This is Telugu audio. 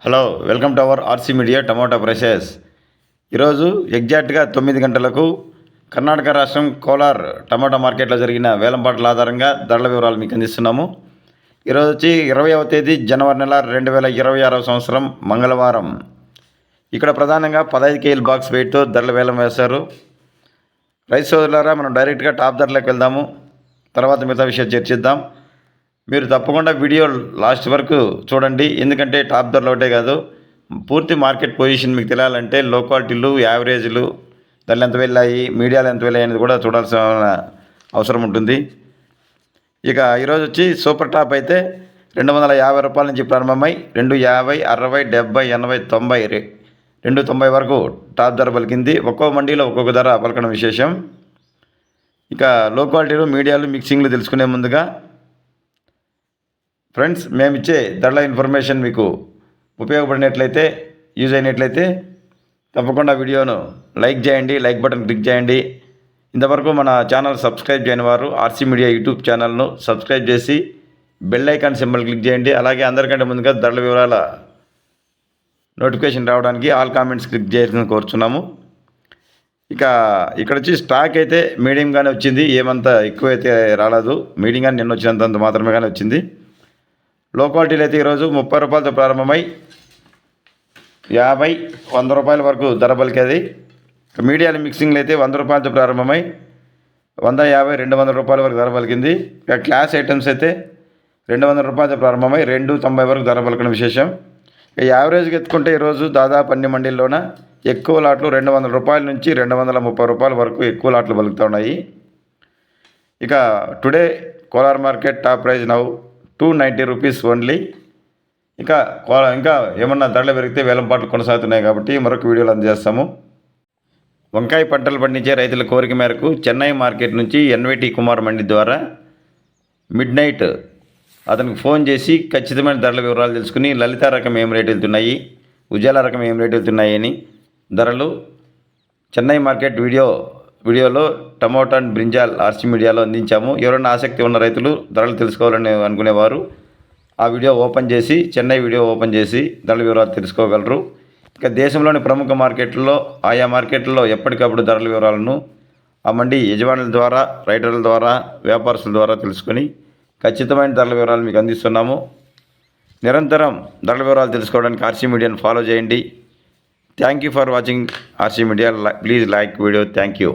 Hello, welcome to our RC media tomato prices. ఈరోజు ఎగ్జాక్ట్గా 9 గంటలకు కర్ణాటక రాష్ట్రం కోలార్ టమాటా మార్కెట్లో జరిగిన వేలంపాట్ల ఆధారంగా ధరల వివరాలు మీకు అందిస్తున్నాము. ఈరోజు వచ్చి 20వ తేదీ జనవరి నెల 2026 సంవత్సరం మంగళవారం. ఇక్కడ ప్రధానంగా 15 కేజీల బాక్స్ వెయిట్తో ధరల వేలం వేశారు. రైతు సోదరులారా, మనం డైరెక్ట్గా టాప్ ధరలకు వెళ్దాము, తర్వాత మిగతా విషయాలు చర్చిద్దాం. మీరు తప్పకుండా వీడియో లాస్ట్ వరకు చూడండి, ఎందుకంటే టాప్ ధరలు ఒకటే కాదు, పూర్తి మార్కెట్ పొజిషన్ మీకు తెలియాలంటే లో క్వాలిటీలు, యావరేజ్లు, ధరలు ఎంత వెళ్ళాయి, మీడియాలు ఎంత వెళ్ళాయి అనేది కూడా చూడాల్సిన అవసరం ఉంటుంది. ఇక ఈరోజు వచ్చి సూపర్ టాప్ అయితే 250 రూపాయల నుంచి ప్రారంభమై 250, 60, 70, 80, 90, 290 వరకు టాప్ ధర పలికింది. ఒక్కో మండీలో ఒక్కొక్క ధర పలకడం విశేషం. ఇక లో క్వాలిటీలు, మీడియాలు, మిక్సింగ్లు తెలుసుకునే ముందుగా ఫ్రెండ్స్, మేము ఇచ్చే ధరల ఇన్ఫర్మేషన్ మీకు ఉపయోగపడినట్లయితే, యూజ్ అయినట్లయితే తప్పకుండా వీడియోను లైక్ చేయండి, లైక్ బటన్ క్లిక్ చేయండి. ఇంతవరకు మన ఛానల్ సబ్స్క్రైబ్ చేయని వారు ఆర్సీ మీడియా యూట్యూబ్ ఛానల్ను సబ్స్క్రైబ్ చేసి బెల్ ఐకాన్ సింబల్ క్లిక్ చేయండి. అలాగే అందరికంటే ముందుగా ధరల వివరాల నోటిఫికేషన్ రావడానికి ఆల్ కామెంట్స్ క్లిక్ చేయాలని కోరుచున్నాము. ఇక ఇక్కడ వచ్చి స్టాక్ అయితే మీడియంగానే వచ్చింది, ఏమంతా ఎక్కువ అయితే రాలేదు. మీడియంగా నిన్న వచ్చినంత మాత్రమే కానీ వచ్చింది. లో క్వాలిటీలు అయితే ఈరోజు 30 రూపాయలతో ప్రారంభమై 50, 100 రూపాయల వరకు ధర పలికేది. మీడియాలు, మిక్సింగ్లు అయితే 100 రూపాయలతో ప్రారంభమై 150, 200 రూపాయల వరకు ధర పలికింది. ఇక క్లాస్ ఐటమ్స్ అయితే 200 రూపాయలతో ప్రారంభమై 290 వరకు ధర పలకడం విశేషం. ఇక యావరేజ్గా ఎత్తుకుంటే ఈరోజు దాదాపు అన్ని మండీల్లోన ఎక్కువ లాట్లు 200 రూపాయల నుంచి 230 రూపాయల వరకు ఎక్కువ లాట్లు పలుకుతూ ఉన్నాయి. ఇక today Kolar market top price now 290 rupees only. ఇంకా ఏమన్నా ధరలు పెరిగితే వేలంపాట్లు కొనసాగుతున్నాయి కాబట్టి మరొక వీడియోలు అందజేస్తాము. వంకాయ పంటలు పండించే రైతుల కోరిక మేరకు చెన్నై మార్కెట్ నుంచి ఎన్వైటీ కుమార్ మండి ద్వారా మిడ్ నైట్ అతనికి ఫోన్ చేసి ఖచ్చితమైన ధరల వివరాలు తెలుసుకుని లలిత రకం ఏం రేటు వెళ్తున్నాయి, ఉజాల రకం ఏం రేటు వెళ్తున్నాయి అని ధరలు చెన్నై మార్కెట్ వీడియోలో టమోటా అండ్ బ్రింజాల్ ఆర్సీ మీడియాలో అందించాము. ఎవరైనా ఆసక్తి ఉన్న రైతులు ధరలు తెలుసుకోవాలని అనుకునేవారు ఆ వీడియో ఓపెన్ చేసి, చెన్నై వీడియో ఓపెన్ చేసి ధరల వివరాలు తెలుసుకోగలరు. ఇక దేశంలోని ప్రముఖ మార్కెట్లలో, ఆయా మార్కెట్లలో ఎప్పటికప్పుడు ధరల వివరాలను ఆ మండి యజమానుల ద్వారా, రైటర్ల ద్వారా, వ్యాపారస్తుల ద్వారా తెలుసుకొని ఖచ్చితమైన ధరల వివరాలు మీకు అందిస్తున్నాము. నిరంతరం ధరల వివరాలు తెలుసుకోవడానికి ఆర్సీ మీడియాను ఫాలో చేయండి. Thank you for watching RC media. Please like video. Thank you.